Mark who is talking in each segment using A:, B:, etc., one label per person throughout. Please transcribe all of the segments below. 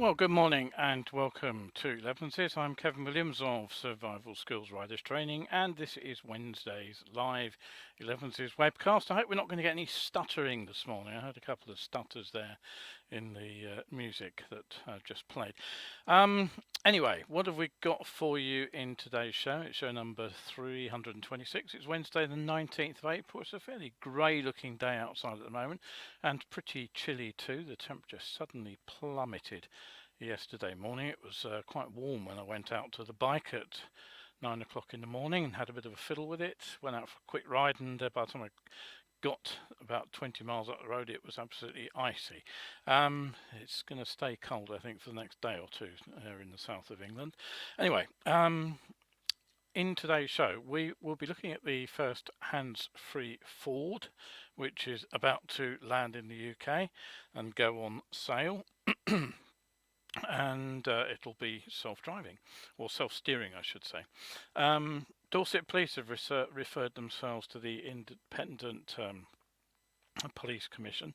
A: Well, good morning and welcome to ELEVENSES. I'm Kevin Williams of Survival Skills Riders Training, and this is Wednesday's live ELEVENSES webcast. I hope we're not going to get any stuttering this morning. I heard a couple of stutters there in the music that I've just played. Anyway, what have we got for you in today's show? It's show number 326. It's Wednesday the 19th of April. It's a fairly grey looking day outside at the moment and pretty chilly too. The temperature suddenly plummeted yesterday morning. It was quite warm when I went out to the bike at 9 o'clock in the morning and had a bit of a fiddle with it. Went out for a quick ride, and by the time I got about 20 miles up the road, it was absolutely icy. It's going to stay cold, I think, for the next day or two here in the south of England. Anyway, in today's show, we will be looking at the first hands-free Ford, which is about to land in the UK and go on sale. And it'll be self-driving, or self-steering I should say. Dorset Police have referred themselves to the Independent Police Commission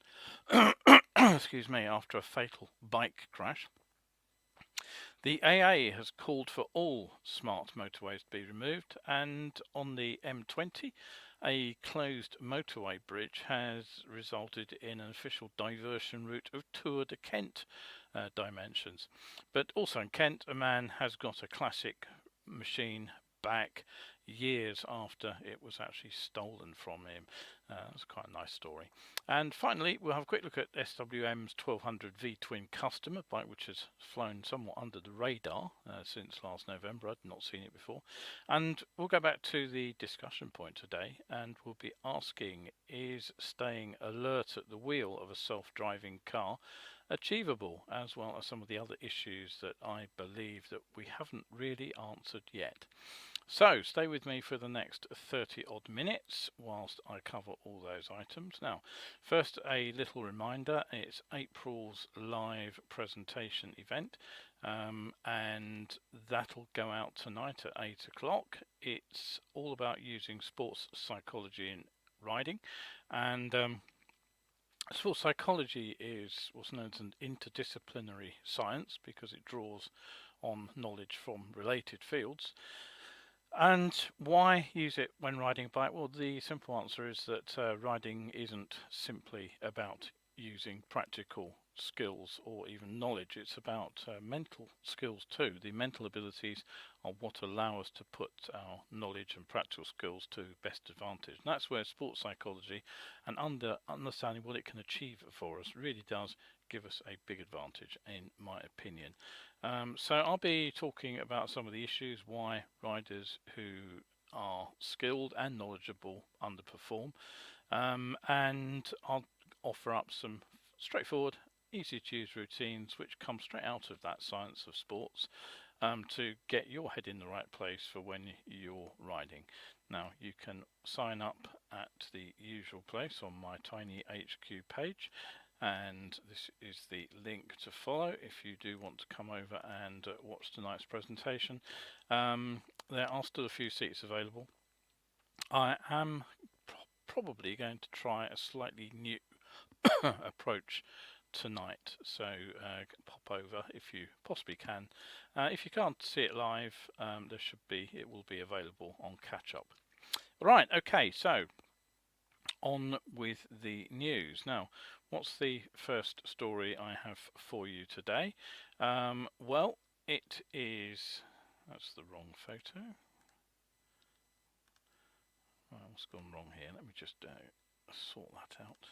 A: excuse me, after a fatal bike crash. The AA has called for all smart motorways to be removed, and on the M20 a closed motorway bridge has resulted in an official diversion route of Tour de Kent dimensions. But also in Kent, a man has got a classic machine back years after it was actually stolen from him. That's quite a nice story. And finally, we'll have a quick look at SWM's 1200 V-twin Custom, a bike which has flown somewhat under the radar since last November. I'd not seen it before. And we'll go back to the discussion point today, and we'll be asking, is staying alert at the wheel of a self-driving car achievable, as well as some of the other issues that I believe that we haven't really answered yet. So stay with me for the next 30 odd minutes whilst I cover all those items. Now, first a little reminder, it's April's live presentation event, and that'll go out tonight at 8 o'clock. It's all about using sports psychology in riding, and sports psychology is what's known as an interdisciplinary science because it draws on knowledge from related fields. And why use it when riding a bike? Well, the simple answer is that riding isn't simply about using practical skills or even knowledge. It's about mental skills too. The mental abilities are what allow us to put our knowledge and practical skills to best advantage. And that's where sports psychology and understanding what it can achieve for us really does give us a big advantage, in my opinion. So I'll be talking about some of the issues why riders who are skilled and knowledgeable underperform, and I'll offer up some straightforward, easy to use routines which come straight out of that science of sports to get your head in the right place for when you're riding. Now, you can sign up at the usual place on my Tiny HQ page, and this is the link to follow if you do want to come over and watch tonight's presentation. There are still a few seats available. I am probably going to try a slightly new approach tonight, so pop over if you possibly can. If you can't see it live, it will be available on catch up. Right, okay, so on with the news. Now, what's the first story I have for you today? Well, it is, that's the wrong photo. What's gone wrong here? Let me just sort that out.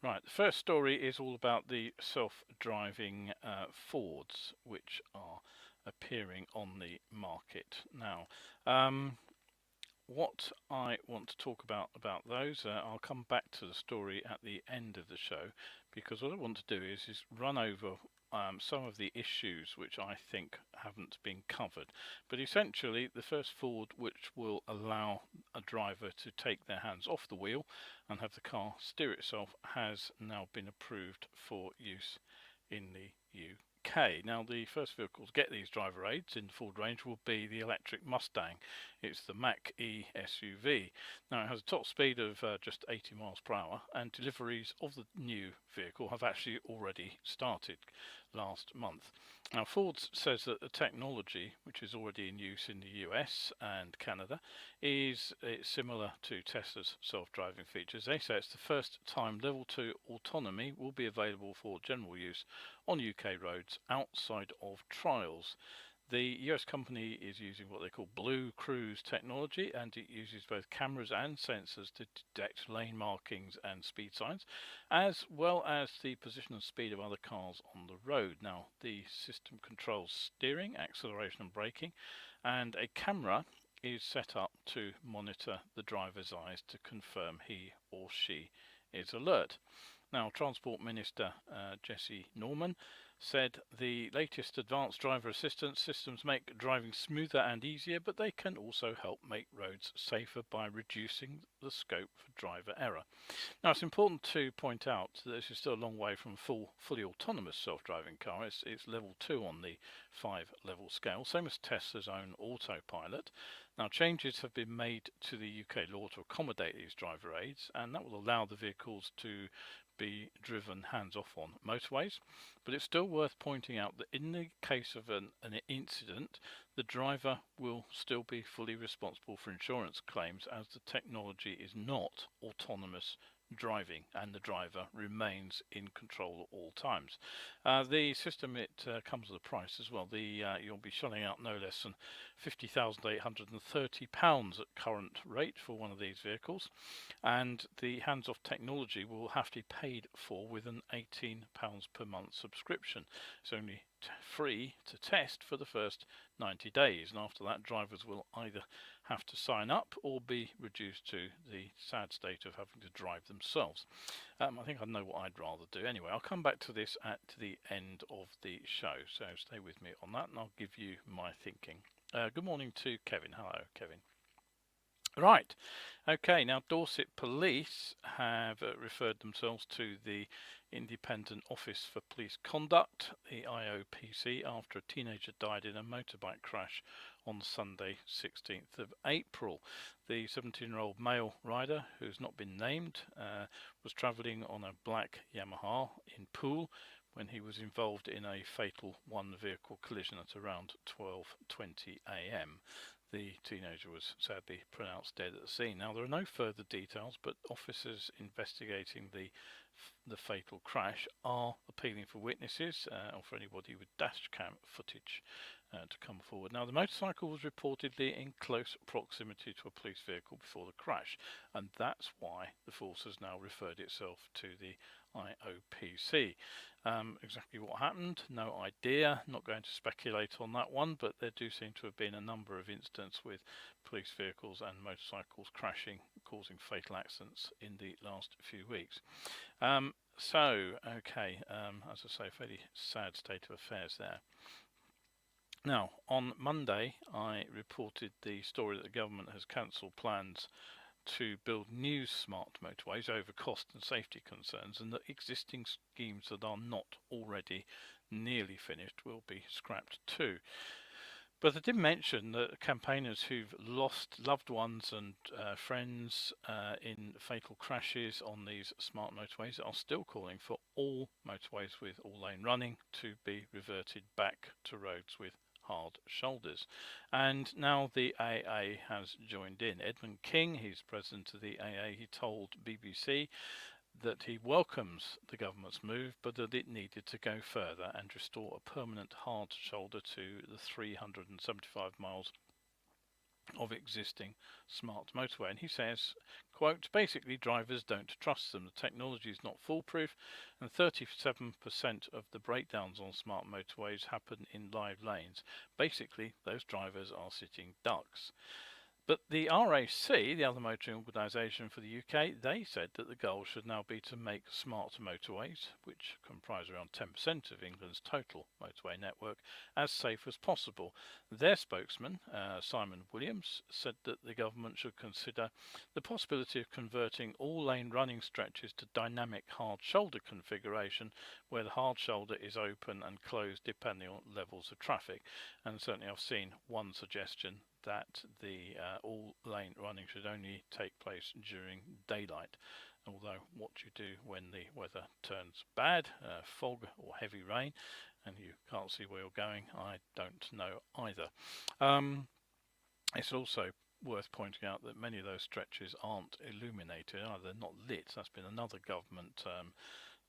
A: Right, the first story is all about the self-driving Fords, which are appearing on the market now. What I want to talk about those, I'll come back to the story at the end of the show, because what I want to do is run over some of the issues which I think haven't been covered. But essentially, the first Ford which will allow a driver to take their hands off the wheel and have the car steer itself has now been approved for use in the UK. Now, the first vehicle to get these driver aids in the Ford range will be the electric Mustang. It's the Mach-E SUV. Now, it has a top speed of just 80 miles per hour, and deliveries of the new vehicle have actually already started last month. Now, Ford says that the technology, which is already in use in the US and Canada, is similar to Tesla's self-driving features. They say it's the first time level 2 autonomy will be available for general use on UK roads outside of trials. The US company is using what they call Blue Cruise technology, and it uses both cameras and sensors to detect lane markings and speed signs, as well as the position and speed of other cars on the road. Now, the system controls steering, acceleration and braking, and a camera is set up to monitor the driver's eyes to confirm he or she is alert. Now, Transport Minister Jesse Norman said the latest advanced driver assistance systems make driving smoother and easier, but they can also help make roads safer by reducing the scope for driver error. Now, it's important to point out that this is still a long way from a fully autonomous self-driving car. It's level 2 on the 5-level scale, same as Tesla's own autopilot. Now, changes have been made to the UK law to accommodate these driver aids, and that will allow the vehicles to be driven hands-off on motorways. But it's still worth pointing out that in the case of an incident, the driver will still be fully responsible for insurance claims, as the technology is not autonomous driving and the driver remains in control at all times. The system, it comes with a price as well. You'll be shelling out no less than £50,830 at current rate for one of these vehicles, and the hands-off technology will have to be paid for with an £18 per month subscription. It's only free to test for the first 90 days, and after that drivers will either have to sign up or be reduced to the sad state of having to drive themselves. I think I know what I'd rather do. Anyway, I'll come back to this at the end of the show, so stay with me on that and I'll give you my thinking. Good morning to Kevin. Hello, Kevin. Right, okay, now Dorset Police have referred themselves to the Independent Office for Police Conduct, the IOPC, after a teenager died in a motorbike crash on Sunday 16th of April. The 17-year-old male rider, who's not been named, was travelling on a black Yamaha in Poole when he was involved in a fatal one-vehicle collision at around 12:20 a.m. The teenager was sadly pronounced dead at the scene. Now, there are no further details, but officers investigating the fatal crash are appealing for witnesses or for anybody with dash cam footage to come forward. Now, the motorcycle was reportedly in close proximity to a police vehicle before the crash, and that's why the force has now referred itself to the IOPC. Exactly what happened, no idea, not going to speculate on that one, but there do seem to have been a number of incidents with police vehicles and motorcycles crashing, causing fatal accidents in the last few weeks. As I say, fairly sad state of affairs there. Now, on Monday, I reported the story that the government has cancelled plans to build new smart motorways over cost and safety concerns, and that existing schemes that are not already nearly finished will be scrapped too. But I did mention that campaigners who've lost loved ones and friends in fatal crashes on these smart motorways are still calling for all motorways with all-lane running to be reverted back to roads with hard shoulders. And now the AA has joined in. Edmund King, he's president of the AA, he told BBC that he welcomes the government's move, but that it needed to go further and restore a permanent hard shoulder to the 375 miles of existing smart motorway. And he says, quote, basically drivers don't trust them. The technology is not foolproof, and 37% of the breakdowns on smart motorways happen in live lanes. Basically, those drivers are sitting ducks. But the RAC, the other motoring organisation for the UK, they said that the goal should now be to make smart motorways, which comprise around 10% of England's total motorway network, as safe as possible. Their spokesman, Simon Williams, said that the government should consider the possibility of converting all lane running stretches to dynamic hard shoulder configuration, where the hard shoulder is open and closed depending on levels of traffic. And certainly I've seen one suggestion that the all lane running should only take place during daylight, although what you do when the weather turns bad, fog or heavy rain, and you can't see where you're going, I don't know either. It's also worth pointing out that many of those stretches aren't illuminated, they're not lit. That's been another government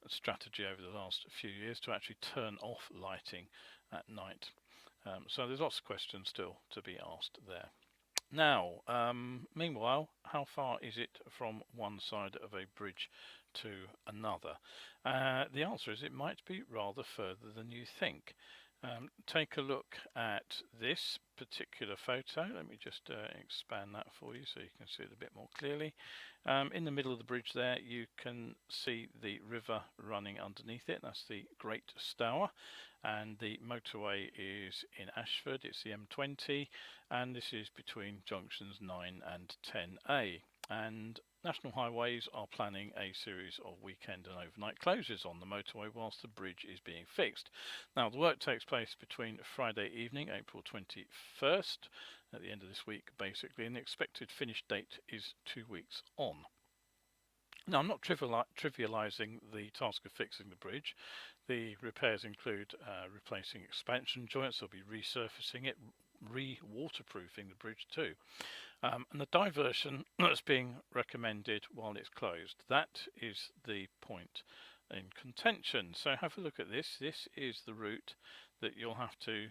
A: strategy over the last few years, to actually turn off lighting at night. So there's lots of questions still to be asked there. Now, meanwhile, how far is it from one side of a bridge to another? The answer is it might be rather further than you think. Take a look at this particular photo. Let me just expand that for you so you can see it a bit more clearly. In the middle of the bridge there, you can see the river running underneath it. That's the Great Stour, and the motorway is in Ashford. It's the M20, and this is between junctions 9 and 10A. And National Highways are planning a series of weekend and overnight closures on the motorway whilst the bridge is being fixed. Now, the work takes place between Friday evening, April 21st, at the end of this week basically, and the expected finish date is 2 weeks on. Now, I'm not trivialising the task of fixing the bridge. The repairs include replacing expansion joints. They'll be resurfacing it, re-waterproofing the bridge too. And the diversion that's being recommended while it's closed, that is the point in contention. So have a look at this. This is the route that you'll have to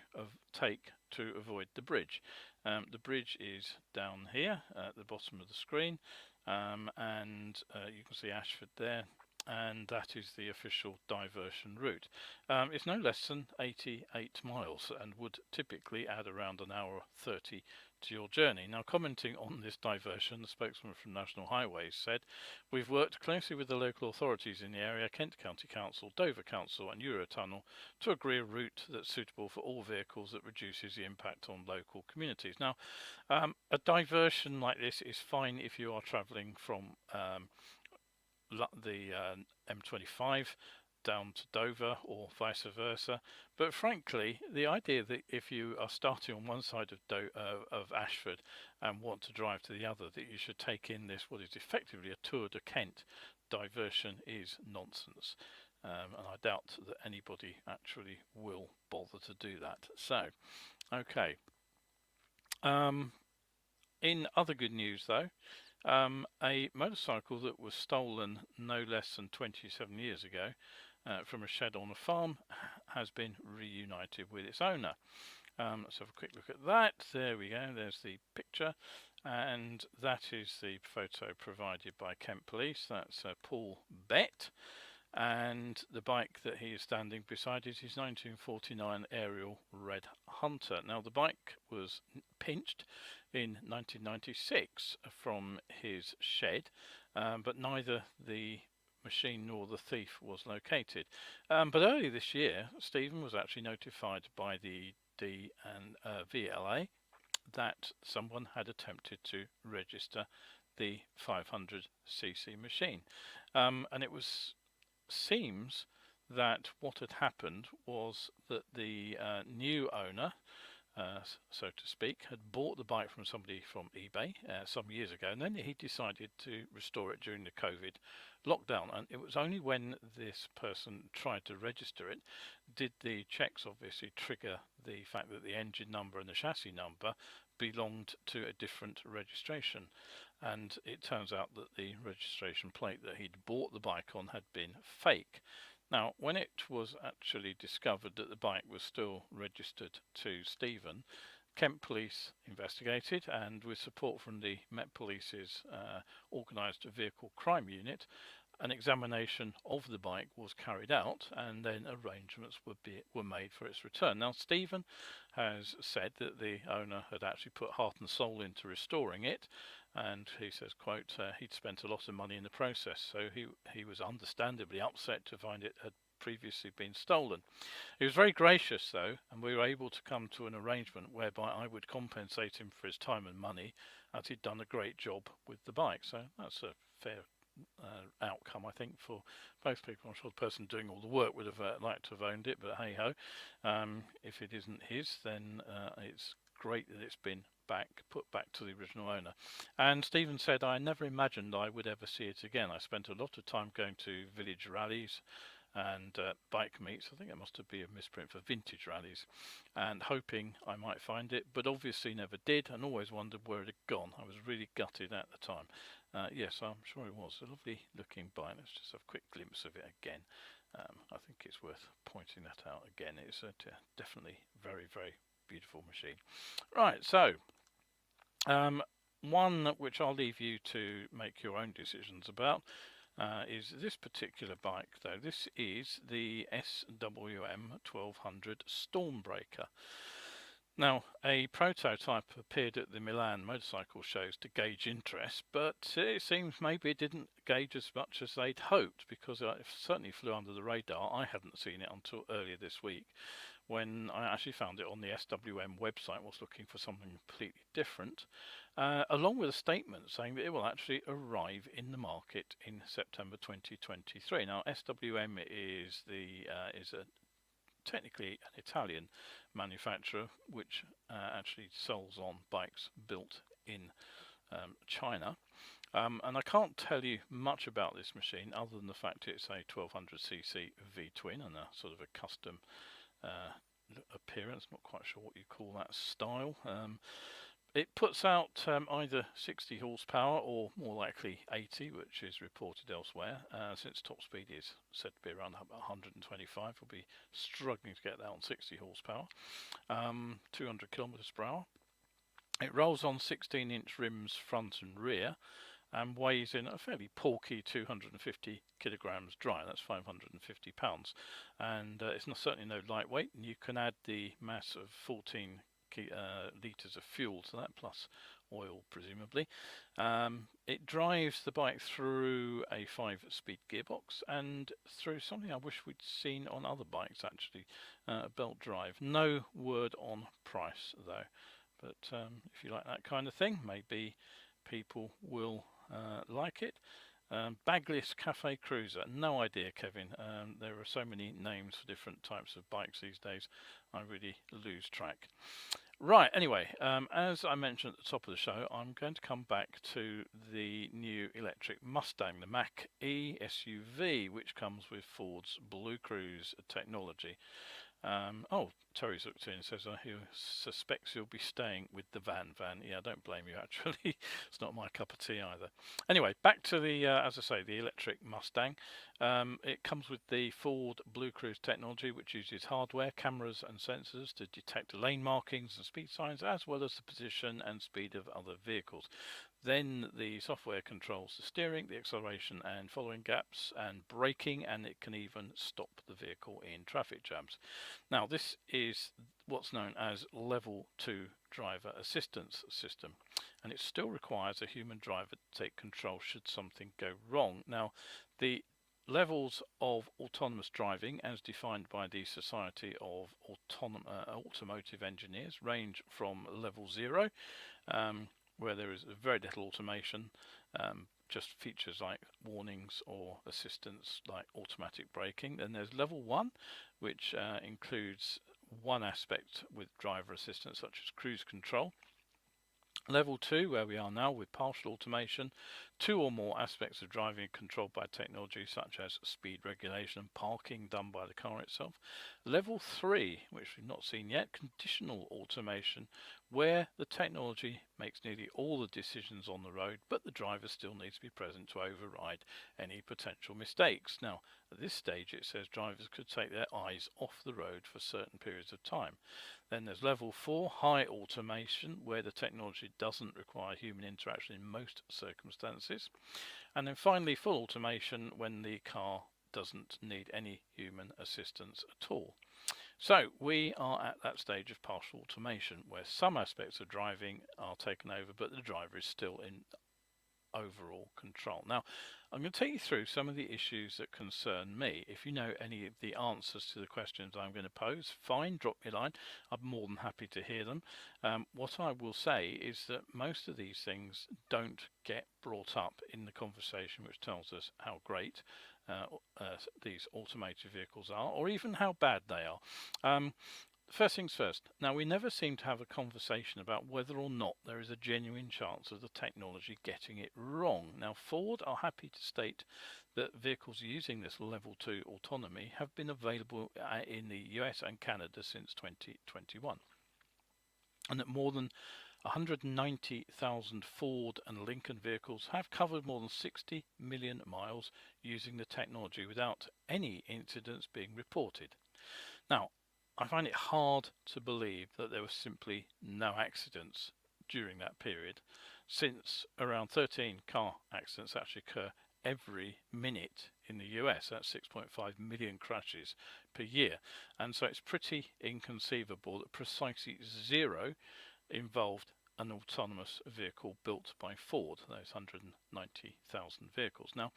A: take to avoid the bridge. The bridge is down here at the bottom of the screen, and you can see Ashford there, and that is the official diversion route. It's no less than 88 miles and would typically add around an hour 30 to your journey. Now, commenting on this diversion, the spokesman from National Highways said, "We've worked closely with the local authorities in the area, Kent County Council, Dover Council and Eurotunnel, to agree a route that's suitable for all vehicles that reduces the impact on local communities." Now, a diversion like this is fine if you are travelling from the M25 down to Dover or vice versa, but frankly the idea that if you are starting on one side of Ashford and want to drive to the other, that you should take in this what is effectively a Tour de Kent diversion is nonsense, and I doubt that anybody actually will bother to do that. So okay, in other good news though, a motorcycle that was stolen no less than 27 years ago from a shed on a farm has been reunited with its owner. Let's have a quick look at that. There we go, there's the picture, and that is the photo provided by Kent Police. That's Paul Bett, and the bike that he is standing beside is his 1949 Ariel Red Hunter. Now, the bike was pinched in 1996 from his shed, but neither the machine nor the thief was located. But earlier this year, Stephen was actually notified by the VLA that someone had attempted to register the 500cc machine, and it seems that what had happened was that the new owner, so to speak, had bought the bike from somebody from eBay some years ago, and then he decided to restore it during the COVID lockdown. And it was only when this person tried to register it did the checks obviously trigger the fact that the engine number and the chassis number belonged to a different registration, and it turns out that the registration plate that he'd bought the bike on had been fake. Now, when it was actually discovered that the bike was still registered to Stephen, Kent Police investigated, and with support from the Met Police's organised vehicle crime unit, an examination of the bike was carried out, and then arrangements were made for its return. Now, Stephen has said that the owner had actually put heart and soul into restoring it, and he says, quote, he'd spent a lot of money in the process, so he was understandably upset to find it had previously been stolen. He was very gracious though, and we were able to come to an arrangement whereby I would compensate him for his time and money, as he'd done a great job with the bike. So that's a fair outcome, I think, for both people. I'm sure the person doing all the work would have liked to have owned it, but hey ho, if it isn't his, then it's great that it's been put back to the original owner. And Stephen said, I never imagined I would ever see it again. I spent a lot of time going to village rallies and bike meets. I think it must have been a misprint for vintage rallies, and hoping I might find it, but obviously never did, and always wondered where it had gone. I was really gutted at the time. Yes, I'm sure it was a lovely looking bike. Let's just have a quick glimpse of it again. I think it's worth pointing that out again. It's definitely very, very beautiful machine. Right, so one which I'll leave you to make your own decisions about is this particular bike though. This is the SWM 1200 Stormbreaker. Now, a prototype appeared at the Milan motorcycle shows to gauge interest, but it seems maybe it didn't gauge as much as they'd hoped, because it certainly flew under the radar. I hadn't seen it until earlier this week, when I actually found it on the SWM website, was looking for something completely different, along with a statement saying that it will actually arrive in the market in September 2023. Now, SWM is technically an Italian manufacturer which actually sells on bikes built in China. And I can't tell you much about this machine other than the fact it's a 1200cc V-twin and a sort of a custom appearance. Not quite sure what you call that style. It puts out either 60 horsepower or more likely 80, which is reported elsewhere. Since top speed is said to be around 125, we'll be struggling to get that on 60 horsepower. 200 kilometers per hour. It rolls on 16-inch rims front and rear, and weighs in a fairly porky 250 kilograms dry. That's 550 pounds, and it's certainly no lightweight. And you can add the mass of 14 litres of fuel to that, plus oil presumably. It drives the bike through a 5-speed gearbox and through something I wish we'd seen on other bikes actually, a belt drive. No word on price though, but if you like that kind of thing, maybe people will like it. Bagless Cafe Cruiser, no idea, Kevin. There are so many names for different types of bikes these days, I really lose track. Right, anyway, as I mentioned at the top of the show, I'm going to come back to the new electric Mustang, the Mach-E SUV, which comes with Ford's Blue Cruise technology. Oh, Terry's looked in and says he suspects you'll be staying with the van. Yeah, I don't blame you actually. It's not my cup of tea either. Anyway, back to the, as I say, the electric Mustang. It comes with the Ford Blue Cruise technology, which uses hardware, cameras and sensors to detect lane markings and speed signs, as well as the position and speed of other vehicles. Then the software controls the steering, the acceleration and following gaps and braking, and it can even stop the vehicle in traffic jams. Now, this is what's known as level 2 driver assistance system, and it still requires a human driver to take control should something go wrong. Now, the levels of autonomous driving, as defined by the Society of Automotive Engineers, range from level 0, where there is very little automation, just features like warnings or assistance like automatic braking. Then there's level 1, which includes one aspect with driver assistance, such as cruise control. Level 2, where we are now, with partial automation, 2 or more aspects of driving controlled by technology, such as speed regulation and parking done by the car itself. Level 3, which we've not seen yet, conditional automation where the technology makes nearly all the decisions on the road, but the driver still needs to be present to override any potential mistakes. Now, at this stage, it says drivers could take their eyes off the road for certain periods of time. Then there's level 4, high automation, where the technology doesn't require human interaction in most circumstances. And then finally, full automation, when the car doesn't need any human assistance at all. So we are at that stage of partial automation where some aspects of driving are taken over, but the driver is still in overall control. Now, I'm going to take you through some of the issues that concern me. If you know any of the answers to the questions I'm going to pose, fine, drop me a line. I'm more than happy to hear them. What I will say is that most of these things don't get brought up in the conversation, which tells us how great these automated vehicles are, or even how bad they are. First things first, now we never seem to have a conversation about whether or not there is a genuine chance of the technology getting it wrong. Now Ford are happy to state that vehicles using this level 2 autonomy have been available in the US and Canada since 2021, and that more than 190,000 Ford and Lincoln vehicles have covered more than 60 million miles using the technology without any incidents being reported. Now, I find it hard to believe that there were simply no accidents during that period, since around 13 car accidents actually occur every minute in the US. That's 6.5 million crashes per year. And so it's pretty inconceivable that precisely zero involved an autonomous vehicle built by Ford, those 190,000 vehicles. Now,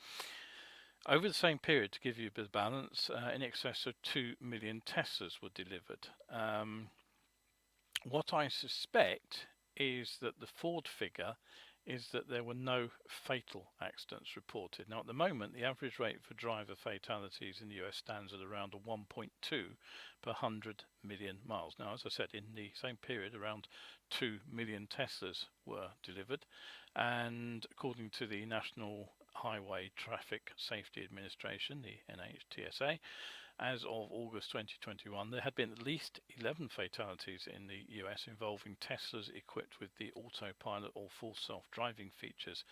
A: over the same period, to give you a bit of balance, in excess of 2 million Teslas were delivered. What I suspect is that the Ford figure is that there were no fatal accidents reported. Now, at the moment, the average rate for driver fatalities in the US stands at around a 1.2 per 100 million miles. Now, as I said, in the same period, around 2 million Teslas were delivered, and according to the National Highway Traffic Safety Administration, the NHTSA, as of August 2021, there had been at least 11 fatalities in the US involving Teslas equipped with the autopilot or full self-driving features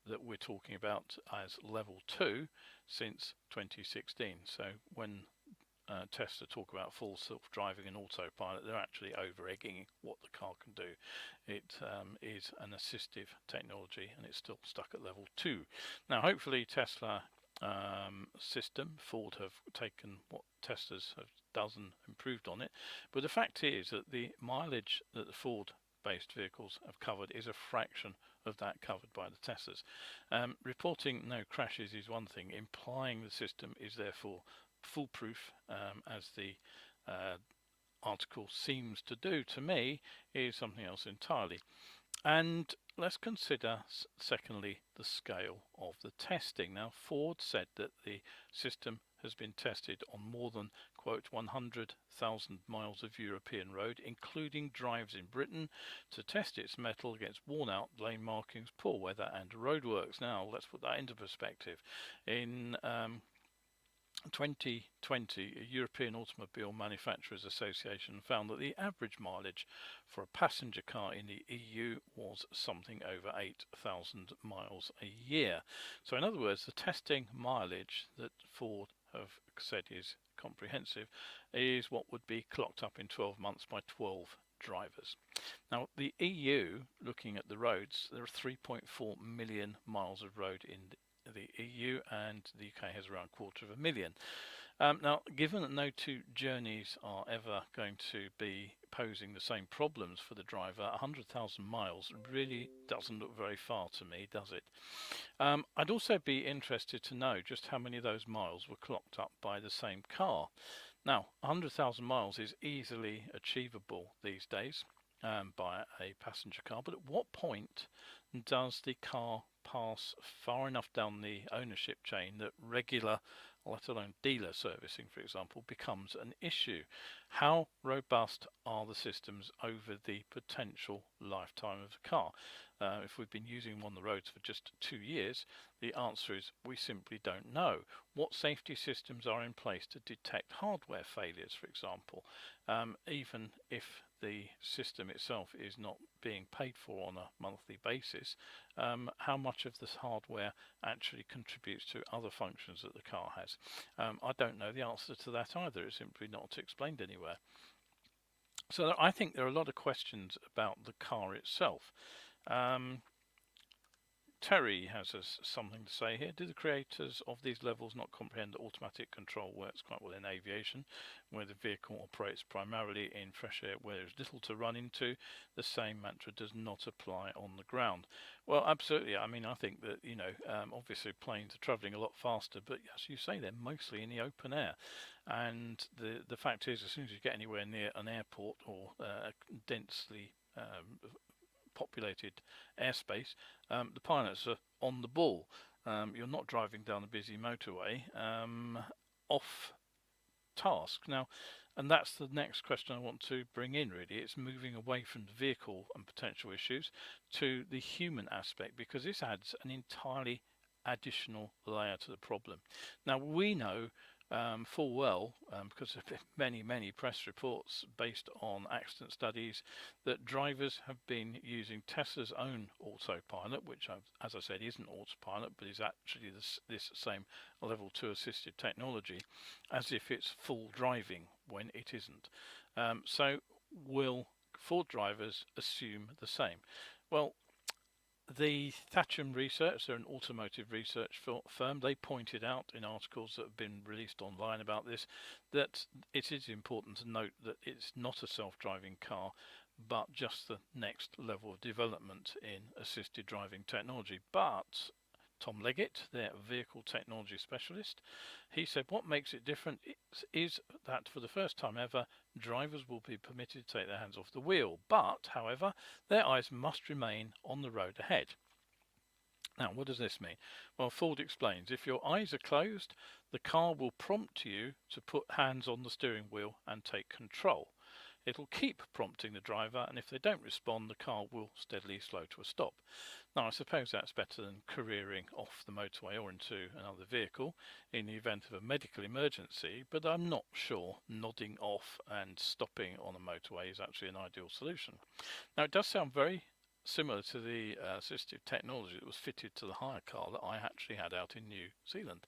A: that we're talking about as level 2 since 2016. So when Tesla talk about full self-driving and autopilot, they're actually over-egging what the car can do. It is an assistive technology, and it's still stuck at level 2. Now, hopefully Tesla system, Ford have taken what Tesla's have done and improved on it, but the fact is that the mileage that the Ford based vehicles have covered is a fraction of that covered by the Teslas. Reporting no crashes is one thing, implying the system is therefore foolproof, as the article seems to do, to me, is something else entirely. And let's consider, secondly, the scale of the testing. Now, Ford said that the system has been tested on more than, quote, 100,000 miles of European road, including drives in Britain, to test its mettle against worn-out lane markings, poor weather and roadworks. Now, let's put that into perspective. In 2020, a European Automobile Manufacturers Association found that the average mileage for a passenger car in the EU was something over 8,000 miles a year. So in other words, the testing mileage that Ford have said is comprehensive is what would be clocked up in 12 months by 12 drivers. Now, the EU, looking at the roads, there are 3.4 million miles of road in the EU, and the UK has around 250,000. Now, given that no two journeys are ever going to be posing the same problems for the driver, 100,000 miles really doesn't look very far to me, does it? I'd also be interested to know just how many of those miles were clocked up by the same car. Now, 100,000 miles is easily achievable these days by a passenger car, but at what point does the car pass far enough down the ownership chain that regular, let alone dealer servicing, for example, becomes an issue. How robust are the systems over the potential lifetime of the car? If we've been using them on the roads for just 2 years, the answer is we simply don't know. What safety systems are in place to detect hardware failures, for example, even if the system itself is not being paid for on a monthly basis, how much of this hardware actually contributes to other functions that the car has? I don't know the answer to that either. It's simply not explained anywhere. So I think there are a lot of questions about the car itself. Terry has something to say here. Do the creators of these levels not comprehend that automatic control works quite well in aviation, where the vehicle operates primarily in fresh air where there's little to run into? The same mantra does not apply on the ground. Well, absolutely. I mean, I think that, obviously planes are travelling a lot faster, but as you say, they're mostly in the open air. And the fact is, as soon as you get anywhere near an airport or densely populated airspace, the pilots are on the ball. You're not driving down a busy motorway off task. Now, and that's the next question I want to bring in, really. It's moving away from the vehicle and potential issues to the human aspect, because this adds an entirely additional layer to the problem. Now, we know full well, because there have been many press reports based on accident studies, that drivers have been using Tesla's own autopilot, which, as I said, isn't autopilot, but is actually this same level 2 assisted technology, as if it's full driving when it isn't. So will Ford drivers assume the same? Well, the Thatcham Research, they're an automotive research firm, they pointed out in articles that have been released online about this that it is important to note that it's not a self-driving car, but just the next level of development in assisted driving technology. But Tom Leggett, their vehicle technology specialist, he said what makes it different is that for the first time ever, drivers will be permitted to take their hands off the wheel, but, however, their eyes must remain on the road ahead. Now, what does this mean? Well, Ford explains, if your eyes are closed, the car will prompt you to put hands on the steering wheel and take control. It'll keep prompting the driver, and if they don't respond, the car will steadily slow to a stop. Now, I suppose that's better than careering off the motorway or into another vehicle in the event of a medical emergency, but I'm not sure nodding off and stopping on a motorway is actually an ideal solution. Now, it does sound very similar to the assistive technology that was fitted to the hire car that I actually had out in New Zealand.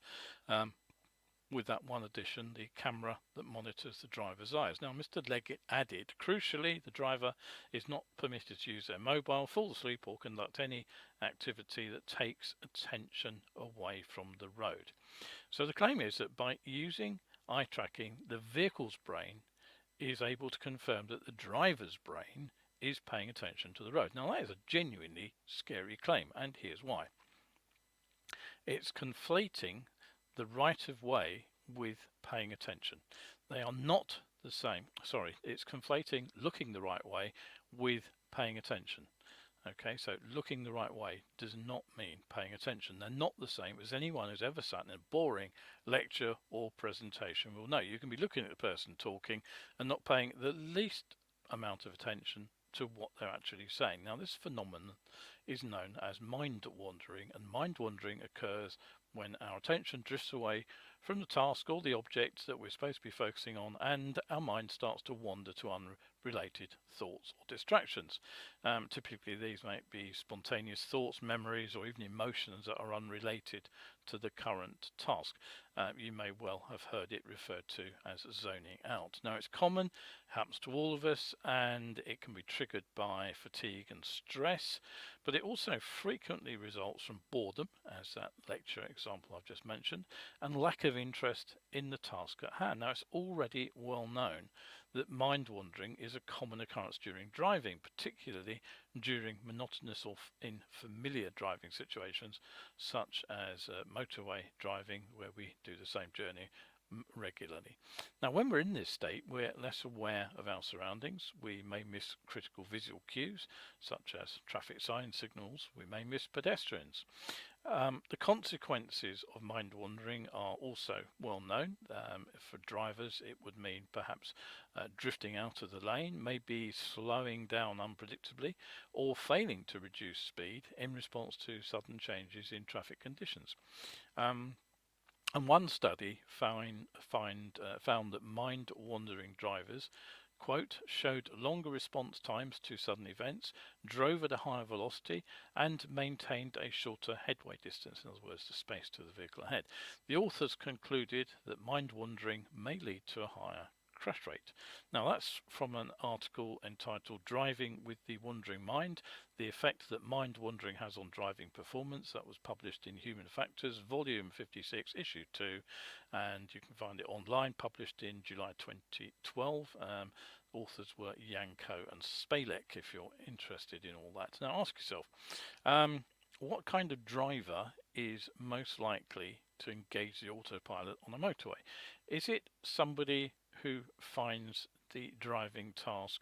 A: With that one addition, the camera that monitors the driver's eyes. Now, Mr. Leggett added, crucially, the driver is not permitted to use their mobile, fall asleep, or conduct any activity that takes attention away from the road. So the claim is that by using eye tracking, the vehicle's brain is able to confirm that the driver's brain is paying attention to the road. Now, that is a genuinely scary claim, and here's why. It's conflating the right of way with paying attention. They are not the same. Sorry, it's conflating looking the right way with paying attention. Okay, so looking the right way does not mean paying attention. They're not the same, as anyone who's ever sat in a boring lecture or presentation will know. You can be looking at the person talking and not paying the least amount of attention to what they're actually saying. Now, this phenomenon is known as mind wandering, and mind wandering occurs when our attention drifts away from the task or the object that we're supposed to be focusing on, and our mind starts to wander to unrelated thoughts or distractions. Typically, these might be spontaneous thoughts, memories, or even emotions that are unrelated to the current task. You may well have heard it referred to as zoning out. Now, it's common, happens to all of us, and it can be triggered by fatigue and stress, but it also frequently results from boredom, as that lecture example I've just mentioned, and lack of interest in the task at hand. Now, it's already well known that mind wandering is a common occurrence during driving, particularly during monotonous or familiar driving situations, such as motorway driving, where we do the same journey regularly. Now, when we're in this state, we're less aware of our surroundings. We may miss critical visual cues, such as traffic sign signals. We may miss pedestrians. The consequences of mind wandering are also well known. For drivers, it would mean perhaps drifting out of the lane, maybe slowing down unpredictably, or failing to reduce speed in response to sudden changes in traffic conditions. And one study found that mind-wandering drivers, quote, showed longer response times to sudden events, drove at a higher velocity, and maintained a shorter headway distance, in other words, the space to the vehicle ahead. The authors concluded that mind-wandering may lead to a higher crash rate. Now, that's from an article entitled Driving with the Wandering Mind, the effect that mind wandering has on driving performance. That was published in Human Factors, volume 56, issue 2, and you can find it online, published in July 2012. Authors were Yanko and Spalek, if you're interested in all that. Now ask yourself, what kind of driver is most likely to engage the autopilot on a motorway? Is it somebody who finds the driving task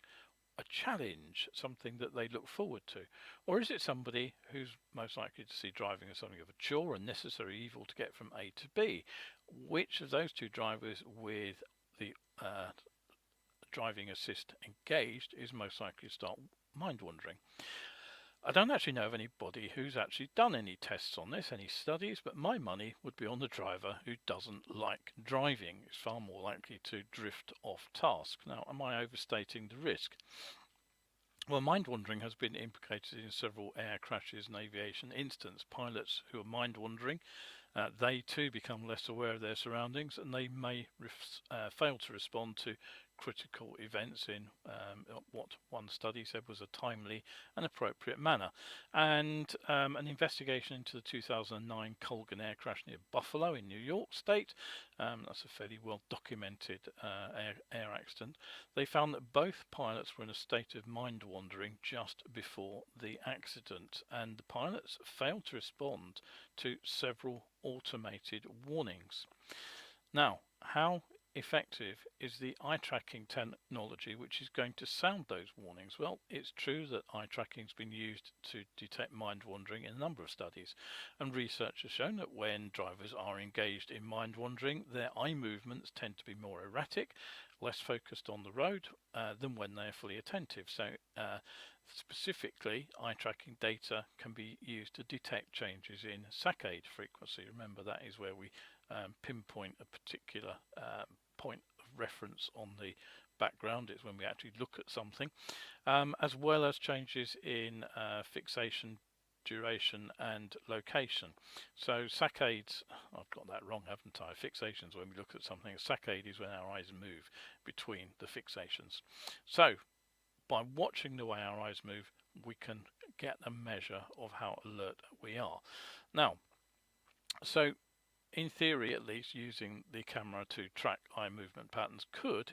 A: a challenge, something that they look forward to? Or is it somebody who's most likely to see driving as something of a chore, a necessary evil to get from A to B? Which of those two drivers with the driving assist engaged is most likely to start mind wandering? I don't actually know of anybody who's actually done any tests on this, any studies, but my money would be on the driver who doesn't like driving. Is far more likely to drift off task. Now, am I overstating the risk? Well, mind wandering has been implicated in several air crashes and aviation incidents. Pilots who are mind wandering, they too become less aware of their surroundings, and they may fail to respond to critical events in what one study said was a timely and appropriate manner. And an investigation into the 2009 Colgan air crash near Buffalo in New York State, that's a fairly well documented air accident, they found that both pilots were in a state of mind wandering just before the accident, and the pilots failed to respond to several automated warnings. Now, how effective is the eye tracking technology which is going to sound those warnings? Well, it's true that eye tracking has been used to detect mind wandering in a number of studies, and research has shown that when drivers are engaged in mind wandering, their eye movements tend to be more erratic, less focused on the road than when they are fully attentive. So specifically, eye tracking data can be used to detect changes in saccade frequency. Remember, that is where we pinpoint a particular point of reference on the background. It's when we actually look at something, as well as changes in fixation, duration and location. So saccades, I've got that wrong, haven't I? Fixations, when we look at something. A saccade is when our eyes move between the fixations. So by watching the way our eyes move, we can get a measure of how alert we are. Now, so in theory, at least, using the camera to track eye movement patterns could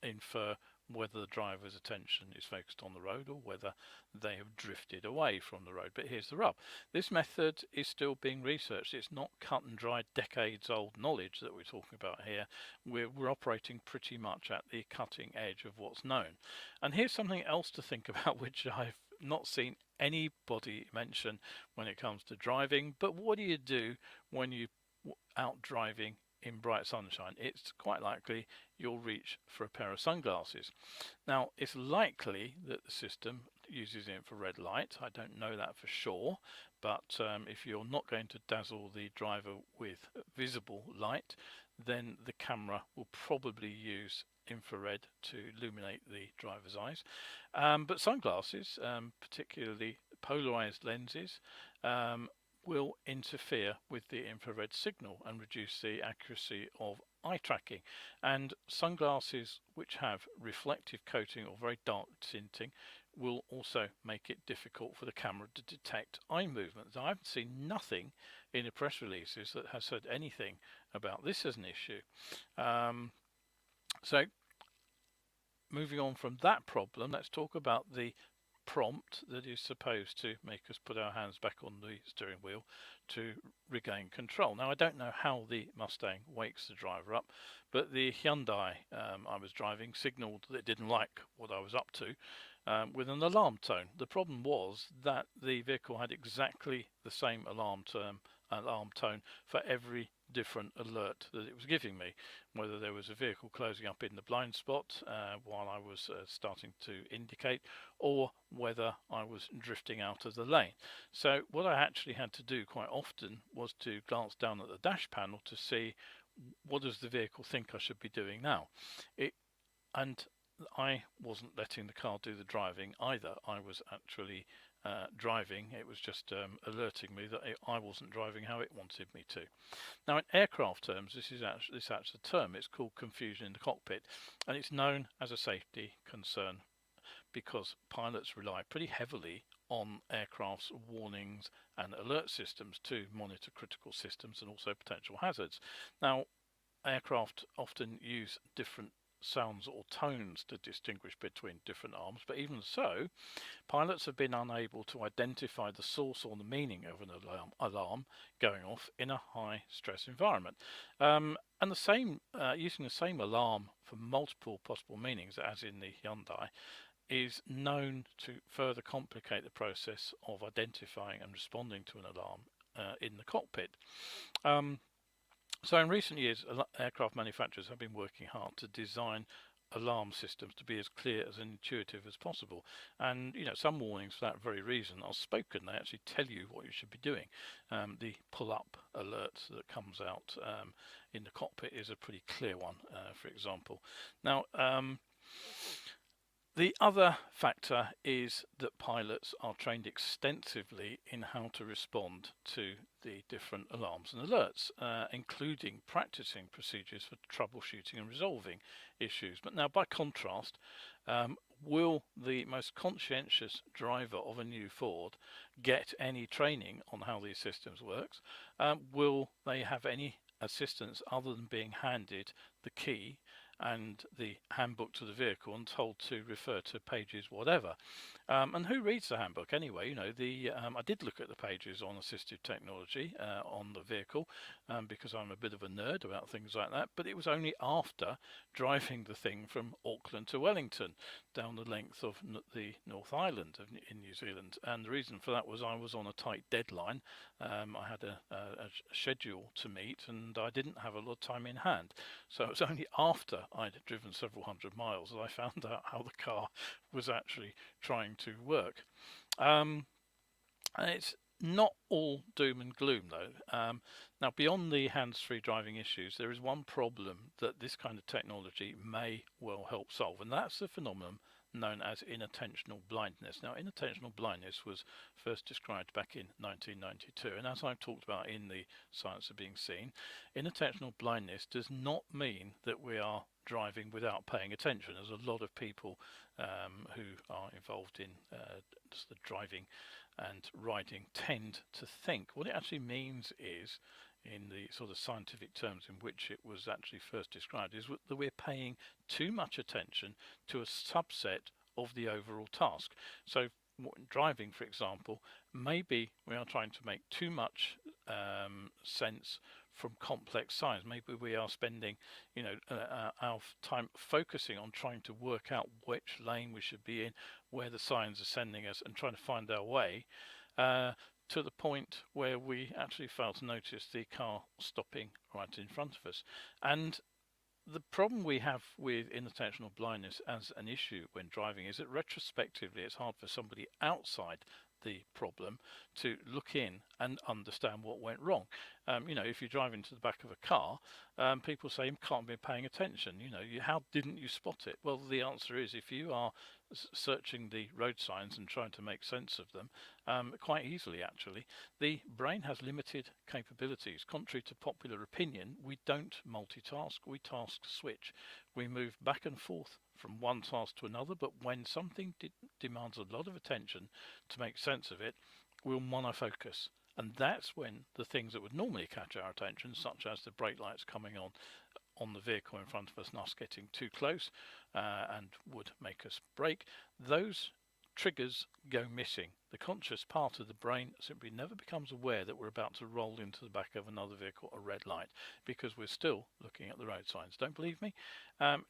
A: infer whether the driver's attention is focused on the road or whether they have drifted away from the road. But here's the rub. This method is still being researched. It's not cut and dried, decades old knowledge that we're talking about here. We're operating pretty much at the cutting edge of what's known. And here's something else to think about, which I've not seen anybody mention when it comes to driving. But what do you do when you're out driving in bright sunshine? It's quite likely you'll reach for a pair of sunglasses. Now, it's likely that the system uses infrared light. I don't know that for sure, but if you're not going to dazzle the driver with visible light, then the camera will probably use infrared to illuminate the driver's eyes. But sunglasses, particularly polarized lenses, will interfere with the infrared signal and reduce the accuracy of eye tracking. And sunglasses which have reflective coating or very dark tinting will also make it difficult for the camera to detect eye movements. I haven't seen nothing in the press releases that has said anything about this as an issue. So moving on from that problem, let's talk about the prompt that is supposed to make us put our hands back on the steering wheel to regain control. Now, I don't know how the Mustang wakes the driver up, but the Hyundai I was driving signalled that it didn't like what I was up to with an alarm tone. The problem was that the vehicle had exactly the same alarm tone for every different alert that it was giving me, whether there was a vehicle closing up in the blind spot while I was starting to indicate, or whether I was drifting out of the lane. So what I actually had to do quite often was to glance down at the dash panel to see what does the vehicle think I should be doing now. And I wasn't letting the car do the driving either. I was actually driving. It was just alerting me that I wasn't driving how it wanted me to. Now, in aircraft terms, this is actually the term. It's called confusion in the cockpit, and it's known as a safety concern because pilots rely pretty heavily on aircraft's warnings and alert systems to monitor critical systems and also potential hazards. Now, aircraft often use different sounds or tones to distinguish between different alarms, but even so, pilots have been unable to identify the source or the meaning of an alarm going off in a high stress environment. And the same using the same alarm for multiple possible meanings as in the Hyundai is known to further complicate the process of identifying and responding to an alarm in the cockpit. So in recent years, aircraft manufacturers have been working hard to design alarm systems to be as clear as intuitive as possible. And some warnings for that very reason are spoken. They actually tell you what you should be doing. The pull-up alert that comes out in the cockpit is a pretty clear one, for example. Now, the other factor is that pilots are trained extensively in how to respond to the different alarms and alerts, including practicing procedures for troubleshooting and resolving issues. But now, by contrast, will the most conscientious driver of a new Ford get any training on how these systems works? Will they have any assistance other than being handed the key and the handbook to the vehicle and told to refer to pages whatever? And who reads the handbook anyway? I did look at the pages on assistive technology on the vehicle because I'm a bit of a nerd about things like that, but it was only after driving the thing from Auckland to Wellington down the length of the North Island in New Zealand. And the reason for that was I was on a tight deadline. I had a schedule to meet and I didn't have a lot of time in hand. So it was only after I'd driven several hundred miles that I found out how the car was actually trying to work. And it's not all doom and gloom though. Now, beyond the hands-free driving issues, there is one problem that this kind of technology may well help solve, and that's the phenomenon known as inattentional blindness. Now, inattentional blindness was first described back in 1992, and as I've talked about in the Science of Being Seen, inattentional blindness does not mean that we are driving without paying attention. There's a lot of people who are involved in the driving and riding tend to think. What it actually means is, in the sort of scientific terms in which it was actually first described, is that we're paying too much attention to a subset of the overall task. So driving, for example, maybe we are trying to make too much sense from complex signs. Maybe we are spending our time focusing on trying to work out which lane we should be in, where the signs are sending us, and trying to find our way to the point where we actually fail to notice the car stopping right in front of us. And the problem we have with inattentional blindness as an issue when driving is that retrospectively it's hard for somebody outside the problem to look in and understand what went wrong. If you drive into the back of a car, people say you can't be paying attention. How didn't you spot it? Well, the answer is if you are searching the road signs and trying to make sense of them, quite easily actually, the brain has limited capabilities. Contrary to popular opinion, we don't multitask, we task switch. We move back and forth from one task to another, but when something demands a lot of attention to make sense of it, we'll monofocus. And that's when the things that would normally catch our attention, such as the brake lights coming on the vehicle in front of us and us getting too close and would make us brake, those triggers go missing. The conscious part of the brain simply never becomes aware that we're about to roll into the back of another vehicle, a red light, because we're still looking at the road signs. Don't believe me?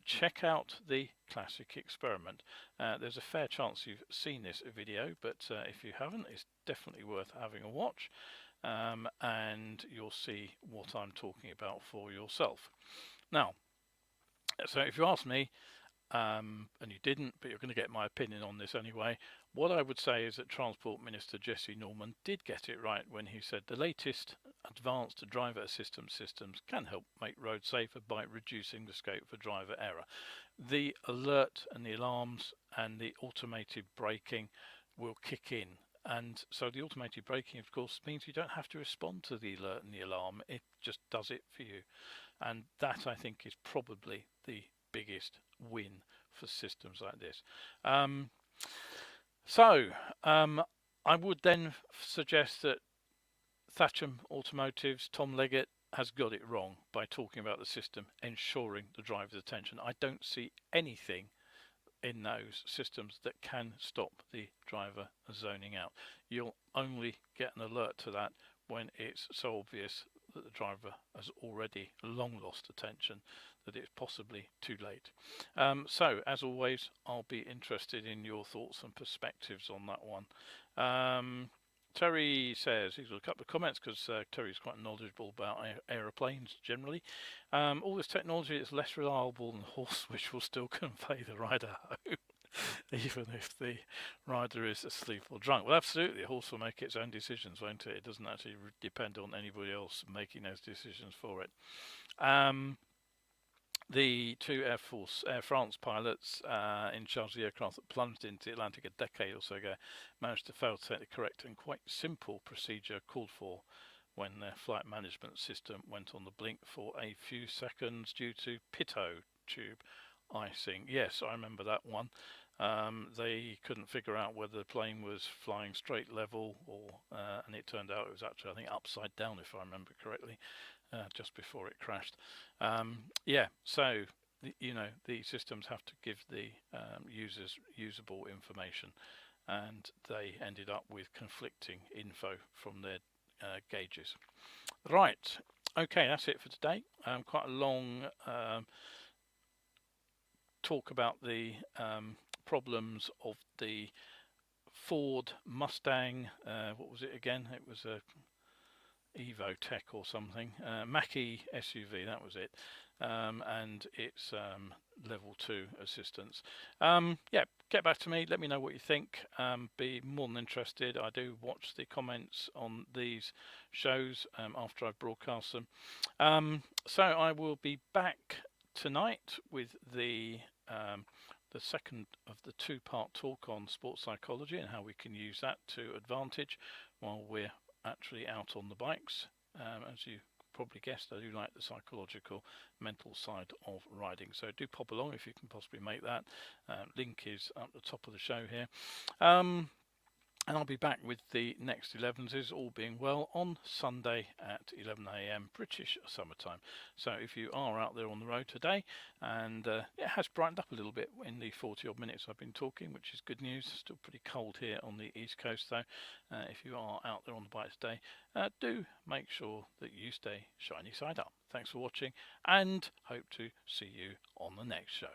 A: Check out the classic experiment. There's a fair chance you've seen this video, but if you haven't, it's definitely worth having a watch, and you'll see what I'm talking about for yourself. Now, so if you ask me, and you didn't, but you're going to get my opinion on this anyway, what I would say is that Transport Minister Jesse Norman did get it right when he said the latest advanced driver assistance systems can help make roads safer by reducing the scope for driver error. The alert and the alarms and the automated braking will kick in. And so the automated braking, of course, means you don't have to respond to the alert and the alarm. It just does it for you. And that, I think, is probably the biggest win for systems like this. I would then suggest that Thatcham Automotive's Tom Leggett has got it wrong by talking about the system ensuring the driver's attention. I don't see anything in those systems that can stop the driver zoning out. You'll only get an alert to that when it's so obvious that the driver has already long lost attention that it's possibly too late. So as always, I'll be interested in your thoughts and perspectives on that one. Terry says, he's got a couple of comments because Terry's quite knowledgeable about aeroplanes generally. All this technology is less reliable than the horse, which will still convey the rider home, even if the rider is asleep or drunk. Well, absolutely, a horse will make its own decisions, won't it? It doesn't actually depend on anybody else making those decisions for it. The two Air France pilots in charge of the aircraft that plunged into the Atlantic a decade or so ago managed to fail to take the correct and quite simple procedure called for when their flight management system went on the blink for a few seconds due to pitot tube icing. Yes, I remember that one. They couldn't figure out whether the plane was flying straight level or and it turned out it was actually, I think, upside down, if I remember correctly, just before it crashed. Yeah, so the systems have to give the users usable information, and they ended up with conflicting info from their gauges. Right, okay, that's it for today. Quite a long talk about the problems of the Ford Mustang. What was it again? It was a Evo Tech or something. Mackie SUV, that was it. And it's level 2 assistance. Yeah, get back to me, let me know what you think. Be more than interested. I do watch the comments on these shows after I broadcast them. So I will be back tonight with the second of the two-part talk on sports psychology and how we can use that to advantage while we're actually out on the bikes. As you probably guessed, I do like the psychological, mental side of riding. So do pop along if you can possibly make that. Link is up the top of the show here. And I'll be back with the next 11s, all being well, on Sunday at 11 AM British summertime. So if you are out there on the road today, and it has brightened up a little bit in the 40 odd minutes I've been talking, which is good news. Still pretty cold here on the East Coast though. If you are out there on the bike today, do make sure that you stay shiny side up. Thanks for watching, and hope to see you on the next show.